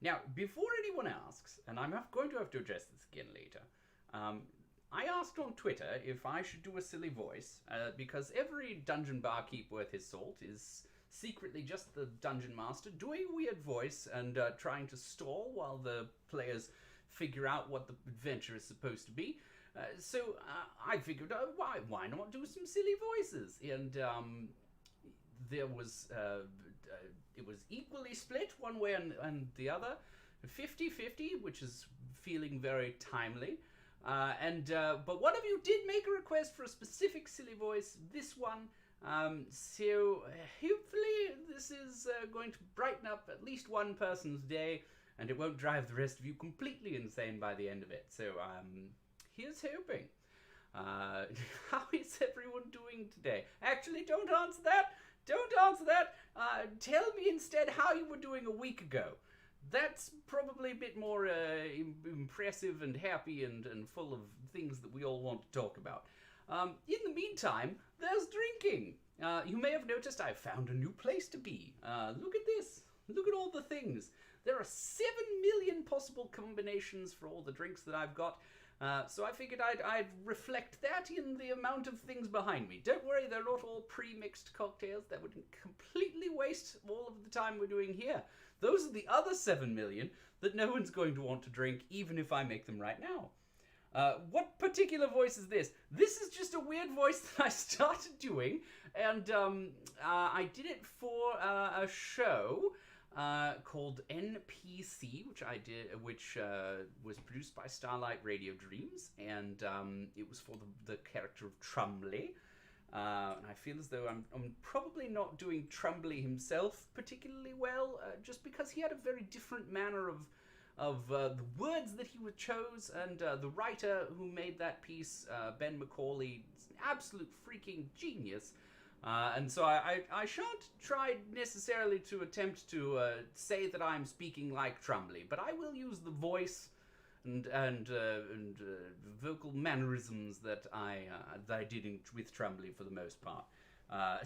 Now, before anyone asks, and I'm going to have to address this again later, I asked on Twitter if I should do a silly voice, because every dungeon barkeep worth his salt is secretly just the dungeon master doing a weird voice and trying to stall while the players figure out what the adventure is supposed to be. So I figured, why not do some silly voices? And there was it was equally split one way and the other, 50-50, which is feeling very timely. But one of you did make a request for a specific silly voice, this one. So hopefully this is going to brighten up at least one person's day, and it won't drive the rest of you completely insane by the end of it. So here's hoping. How is everyone doing today? Actually, don't answer that. Don't answer that. Tell me instead how you were doing a week ago. That's probably a bit more impressive and happy and full of things that we all want to talk about. In the meantime, there's drinking. You may have noticed I've found a new place to be. Look at this. Look at all the things. There are 7 million possible combinations for all the drinks that I've got. So I figured I'd reflect that in the amount of things behind me. Don't worry, they're not all pre-mixed cocktails. That would completely waste all of the time we're doing here. Those are the other 7 million that no one's going to want to drink, even if I make them right now. What particular voice is this? This is just a weird voice that I started doing, and I did it for a show called NPC, which was produced by Starlight Radio Dreams, and it was for the character of Trumbly. And I feel as though I'm probably not doing Trumbly himself particularly well, just because he had a very different manner of the words that he chose, and the writer who made that piece, Ben McCauley, is an absolute freaking genius. And so I shan't try necessarily to attempt to say that I'm speaking like Trumbly, but I will use the voice and vocal mannerisms that I did with Trumbly for the most part.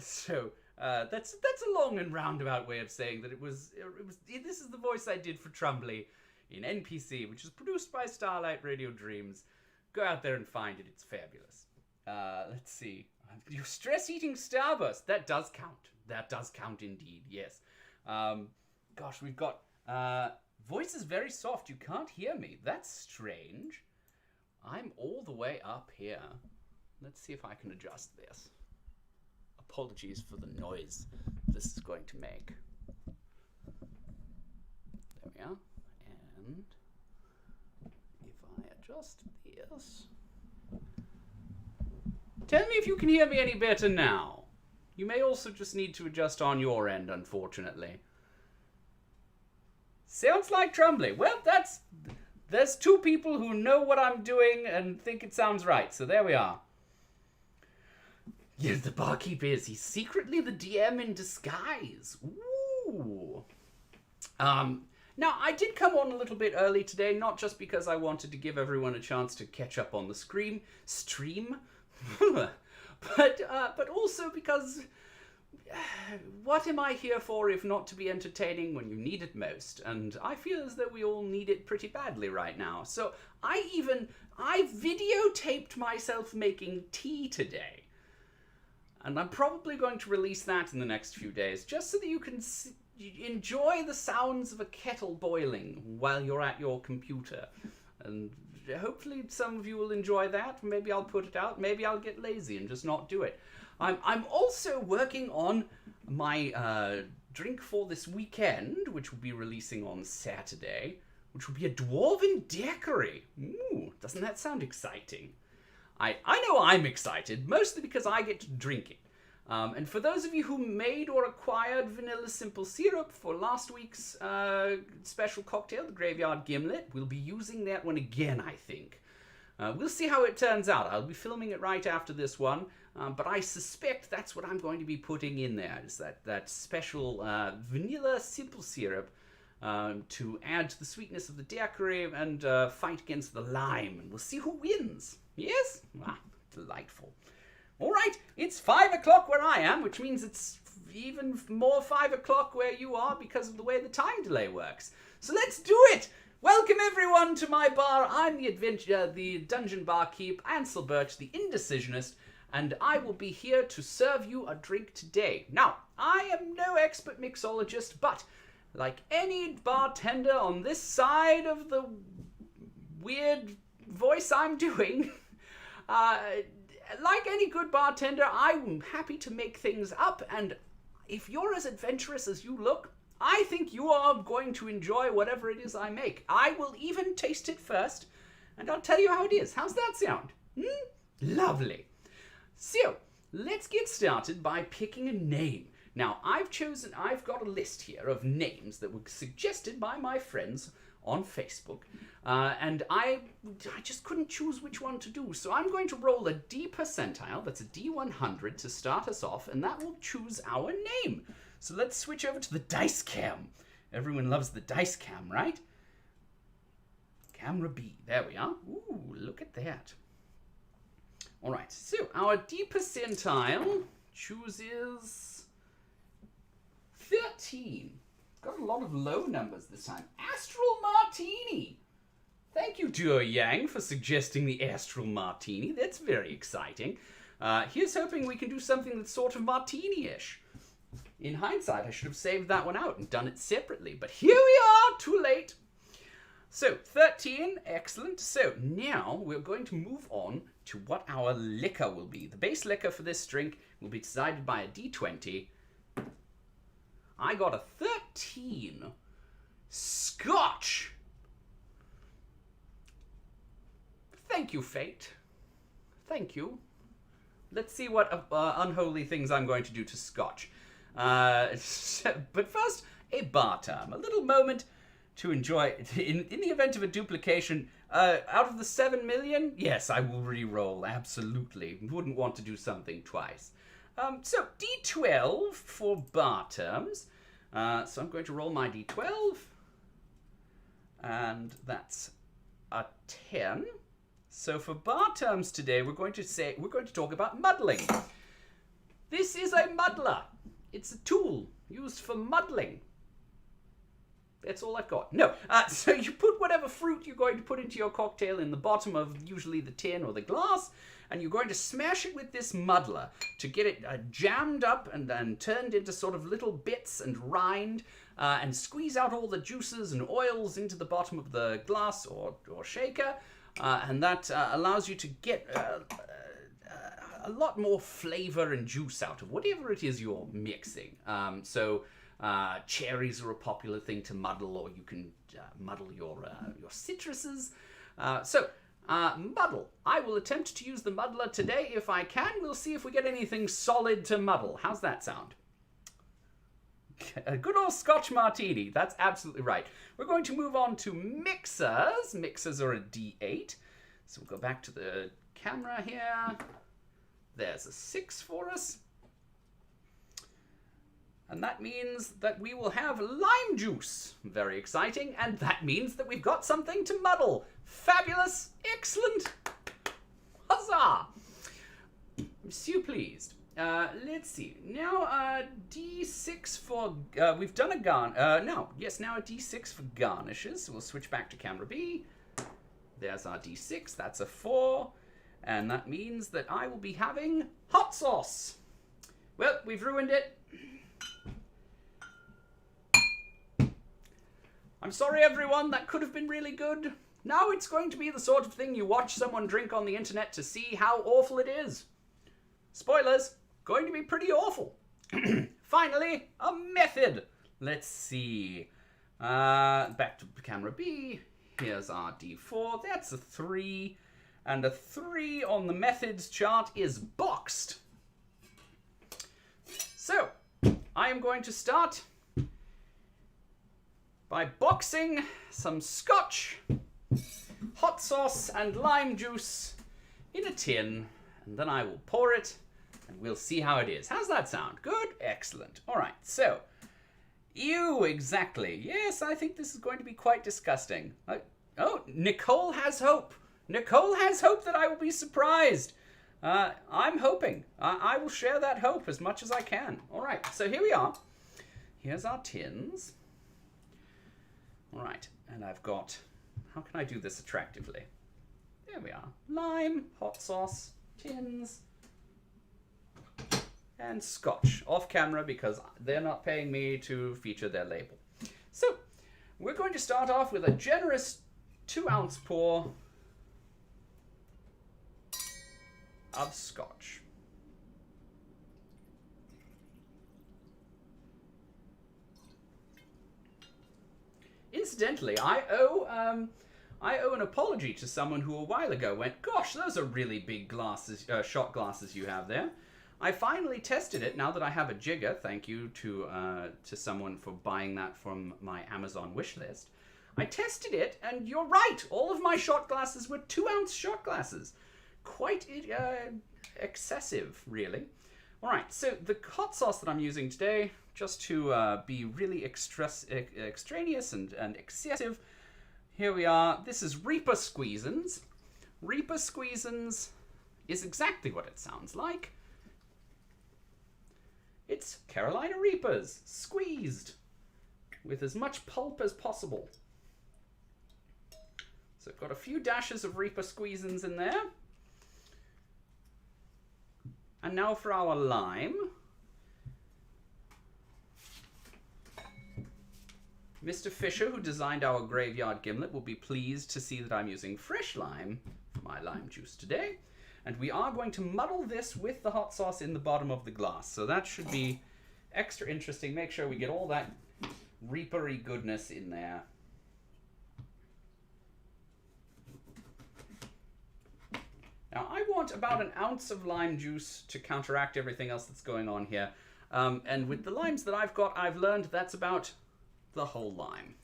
So that's a long and roundabout way of saying that this is the voice I did for Trumbly in NPC, which is produced by Starlight Radio Dreams. Go out there and find it. It's fabulous. Let's see. Your stress-eating starburst. That does count. That does count indeed, yes. Gosh, we've got... voice is very soft. You can't hear me. That's strange. I'm all the way up here. Let's see if I can adjust this. Apologies for the noise this is going to make. There we are. And if I adjust this... Tell me if you can hear me any better now. You may also just need to adjust on your end, unfortunately. Sounds like Trumbly. Well, there's two people who know what I'm doing and think it sounds right, so there we are. Yes, the barkeep is. He's secretly the DM in disguise. Ooh. Now, I did come on a little bit early today, not just because I wanted to give everyone a chance to catch up on the stream, but also because what am I here for if not to be entertaining when you need it most? And I feel as though we all need it pretty badly right now. So I videotaped myself making tea today. And I'm probably going to release that in the next few days, just so that you can enjoy the sounds of a kettle boiling while you're at your computer. And hopefully some of you will enjoy that. Maybe I'll put it out. Maybe I'll get lazy and just not do it. I'm also working on my drink for this weekend, which will be releasing on Saturday, which will be a dwarven daiquiri. Ooh, doesn't that sound exciting? I know I'm excited, mostly because I get to drink it. And for those of you who made or acquired vanilla simple syrup for last week's special cocktail, the Graveyard Gimlet, we'll be using that one again, I think. We'll see how it turns out. I'll be filming it right after this one, but I suspect that's what I'm going to be putting in there, is that special vanilla simple syrup to add to the sweetness of the daiquiri and fight against the lime, and we'll see who wins. Yes? Ah, delightful. All right, it's 5 o'clock where I am, which means it's even more 5 o'clock where you are because of the way the time delay works. So let's do it! Welcome everyone to my bar. I'm the dungeon barkeep, Ansel Birch, the indecisionist, and I will be here to serve you a drink today. Now, I am no expert mixologist, but like any bartender on this side of the weird voice I'm doing, like any good bartender, I'm happy to make things up, and if you're as adventurous as you look, I think you are going to enjoy whatever it is I make. I will even taste it first, and I'll tell you how it is. How's that sound? Lovely. So, let's get started by picking a name. Now, I've got a list here of names that were suggested by my friends on Facebook, and I just couldn't choose which one to do, so I'm going to roll a D percentile, that's a D100 to start us off, and that will choose our name. So let's switch over to the dice cam. Everyone loves the dice cam, right? Camera B, there we are. Ooh, look at that. All right, so our D percentile chooses 13. Got a lot of low numbers this time. Astral Martini. Thank you, Duo Yang, for suggesting the Astral Martini. That's very exciting. Here's hoping we can do something that's sort of martini-ish. In hindsight, I should have saved that one out and done it separately, but here we are, too late. So, 13, excellent. So, now we're going to move on to what our liquor will be. The base liquor for this drink will be decided by a D20. I got a 13. Scotch. Thank you, Fate. Thank you. Let's see what unholy things I'm going to do to Scotch. But first, a bar term. A little moment to enjoy. In the event of a duplication, out of the 7 million, yes, I will re-roll, absolutely. Wouldn't want to do something twice. So, D12 for bar terms. So I'm going to roll my D12. And that's a 10. So for bar terms today, we're going to talk about muddling. This is a muddler. It's a tool used for muddling. That's all I've got. No, so you put whatever fruit you're going to put into your cocktail in the bottom of usually the tin or the glass, and you're going to smash it with this muddler to get it jammed up and then turned into sort of little bits and rind, and squeeze out all the juices and oils into the bottom of the glass or shaker, and that allows you to get a lot more flavor and juice out of whatever it is you're mixing. Cherries are a popular thing to muddle, or you can muddle your citruses. Muddle. I will attempt to use the muddler today if I can. We'll see if we get anything solid to muddle. How's that sound? A good old Scotch Martini. That's absolutely right. We're going to move on to mixers. Mixers are a D8. So we'll go back to the camera here. There's a 6 for us. And that means that we will have lime juice. Very exciting. And that means that we've got something to muddle. Fabulous. Excellent. Huzzah. I'm so pleased. Let's see. Now, D6 for... we've done a now a D6 for garnishes. So we'll switch back to camera B. There's our D6. That's a 4. And that means that I will be having hot sauce. Well, we've ruined it. I'm sorry, everyone. That could have been really good. Now it's going to be the sort of thing you watch someone drink on the internet to see how awful it is. Spoilers. Going to be pretty awful. Finally, a method. Let's see. Back to camera B. Here's our D4. That's a 3. And a 3 on the methods chart is boxed. So, I am going to start by boxing some scotch, hot sauce, and lime juice in a tin. And then I will pour it, and we'll see how it is. How's that sound? Good? Excellent. All right, so, ew, exactly. Yes, I think this is going to be quite disgusting. Oh, Nicole has hope. Nicole has hope that I will be surprised. I'm hoping. I will share that hope as much as I can. All right, so here we are. Here's our tins. All right, and I've got... How can I do this attractively? There we are. Lime, hot sauce, tins, and scotch. Off camera because they're not paying me to feature their label. So, we're going to start off with a generous 2-ounce pour of scotch. Incidentally, I owe an apology to someone who a while ago went, "Gosh, those are really big glasses, shot glasses you have there." I finally tested it now that I have a jigger. Thank you to someone for buying that from my Amazon wish list. I tested it, and you're right. All of my shot glasses were 2-ounce shot glasses. Quite excessive, really. All right, so the hot sauce that I'm using today, just to be really extraneous and excessive, here we are. This is Reaper Squeezins. Reaper Squeezins is exactly what it sounds like. It's Carolina Reapers, squeezed, with as much pulp as possible. So I've got a few dashes of Reaper Squeezins in there. And now for our lime. Mr. Fisher, who designed our graveyard gimlet, will be pleased to see that I'm using fresh lime for my lime juice today. And we are going to muddle this with the hot sauce in the bottom of the glass. So that should be extra interesting. Make sure we get all that reapery goodness in there. Now, I want about an ounce of lime juice to counteract everything else that's going on here. And with the limes that I've got, I've learned that's about the whole lime.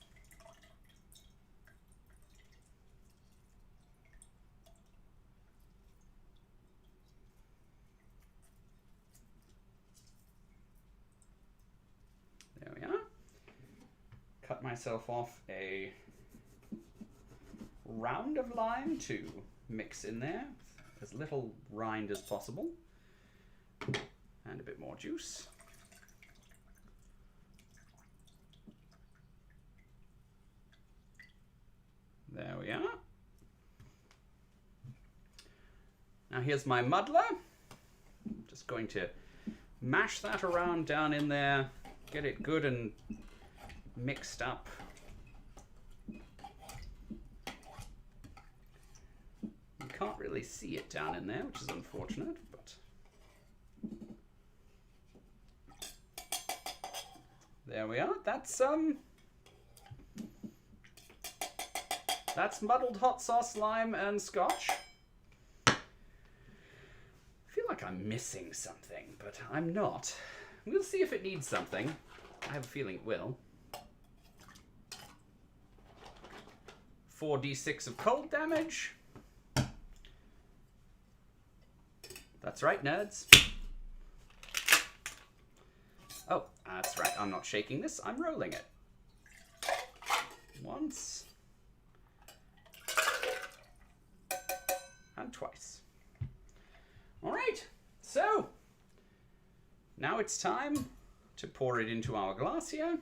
There we are. Cut myself off a round of lime to mix in there. As little rind as possible. And a bit more juice. There we are. Now here's my muddler. Just going to mash that around down in there. Get it good and mixed up. Can't really see it down in there, which is unfortunate, but there we are. That's muddled hot sauce, lime, and scotch. I feel like I'm missing something, but I'm not. We'll see if it needs something. I have a feeling it will. 4d6 of cold damage. That's right, nerds. Oh, that's right. I'm not shaking this. I'm rolling it. Once. And twice. All right. So, now it's time to pour it into our glass here.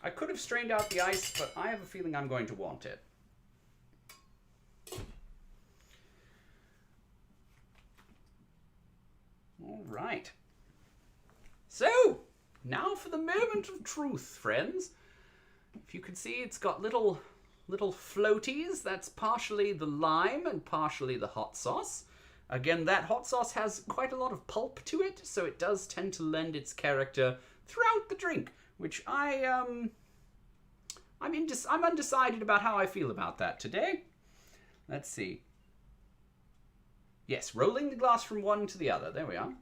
I could have strained out the ice, but I have a feeling I'm going to want it. All right. So, now for the moment of truth, friends. If you can see, it's got little floaties. That's partially the lime and partially the hot sauce. Again, that hot sauce has quite a lot of pulp to it, so it does tend to lend its character throughout the drink. Which I'm undecided about how I feel about that today. Let's see. Yes, rolling the glass from one to the other. There we are.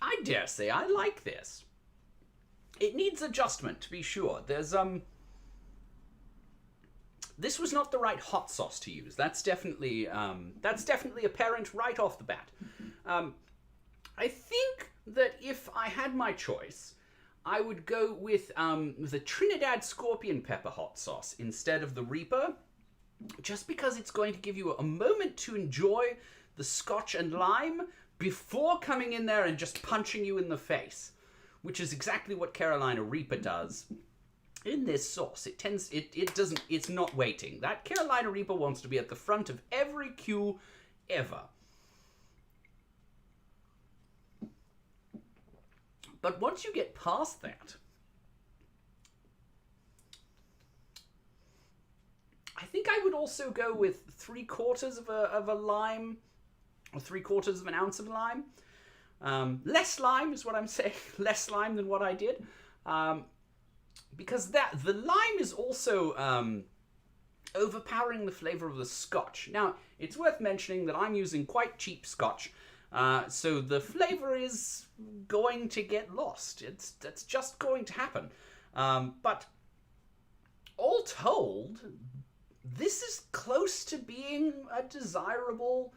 I dare say I like this. It needs adjustment, to be sure. There's this was not the right hot sauce to use. That's definitely apparent right off the bat. I think that if I had my choice, I would go with the Trinidad Scorpion Pepper hot sauce instead of the Reaper, just because it's going to give you a moment to enjoy the scotch and lime before coming in there and just punching you in the face, which is exactly what Carolina Reaper does in this sauce. It's not waiting. That Carolina Reaper wants to be at the front of every queue ever. But once you get past that, I think I would also go with 3/4 of a lime, or 3/4 of an ounce of lime. Less lime is what I'm saying. Less lime than what I did. Because the lime is also overpowering the flavor of the scotch. Now, it's worth mentioning that I'm using quite cheap scotch, so the flavor is going to get lost. That's just going to happen. But all told, this is close to being a desirable...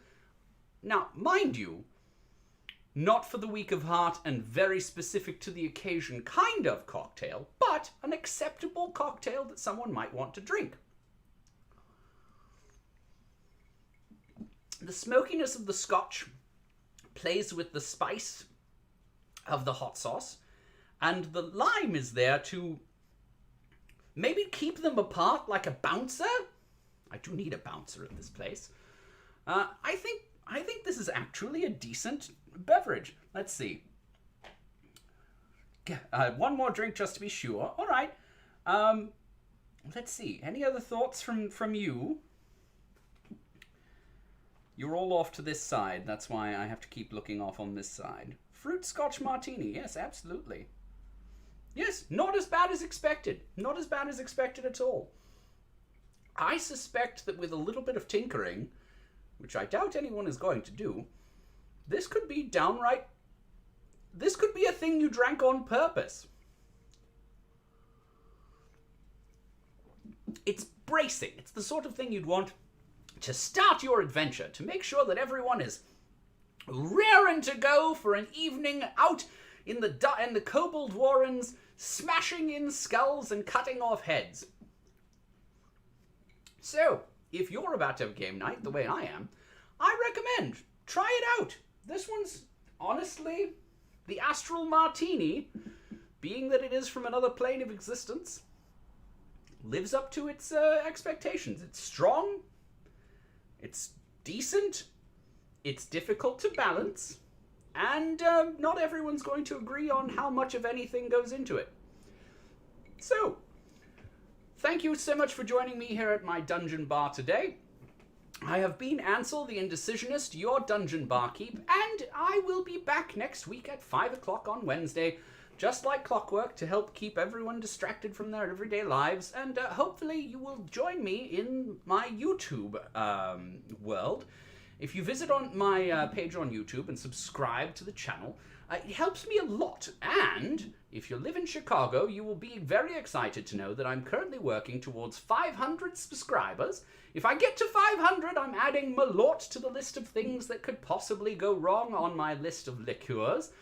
Now, mind you, not for the weak of heart and very specific to the occasion kind of cocktail, but an acceptable cocktail that someone might want to drink. The smokiness of the scotch plays with the spice of the hot sauce, and the lime is there to maybe keep them apart like a bouncer. I do need a bouncer at this place. I think this is actually a decent beverage. Let's see. One more drink just to be sure. All right. Let's see. Any other thoughts from you? You're all off to this side. That's why I have to keep looking off on this side. Fruit scotch martini. Yes, absolutely. Yes, not as bad as expected. Not as bad as expected at all. I suspect that with a little bit of tinkering, which I doubt anyone is going to do, this could be downright... This could be a thing you drank on purpose. It's bracing. It's the sort of thing you'd want to start your adventure, to make sure that everyone is raring to go for an evening out in the kobold warrens, smashing in skulls and cutting off heads. So, if you're about to have game night the way I am, I recommend try it out. This one's honestly the Astral Martini, being that it is from another plane of existence, lives up to its expectations. It's strong, it's decent, it's difficult to balance, and not everyone's going to agree on how much of anything goes into it. So, thank you so much for joining me here at my dungeon bar today. I have been Ansel, the Indecisionist, your dungeon barkeep, and I will be back next week at 5 o'clock on Wednesday, just like clockwork, to help keep everyone distracted from their everyday lives, and hopefully you will join me in my YouTube world. If you visit on my page on YouTube and subscribe to the channel, it helps me a lot, and if you live in Chicago, you will be very excited to know that I'm currently working towards 500 subscribers. If I get to 500, I'm adding Malort to the list of things that could possibly go wrong on my list of liqueurs.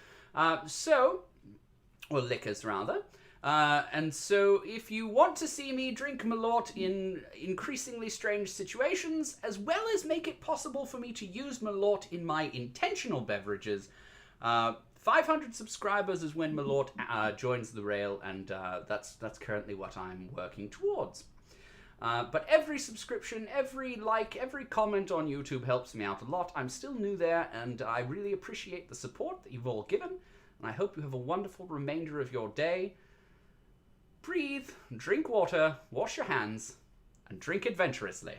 Or liquors, rather. And so if you want to see me drink Malort in increasingly strange situations, as well as make it possible for me to use Malort in my intentional beverages, 500 subscribers is when Malort joins the rail, and that's currently what I'm working towards. But every subscription, every like, every comment on YouTube helps me out a lot. I'm still new there, and I really appreciate the support that you've all given, and I hope you have a wonderful remainder of your day. Breathe, drink water, wash your hands, and drink adventurously.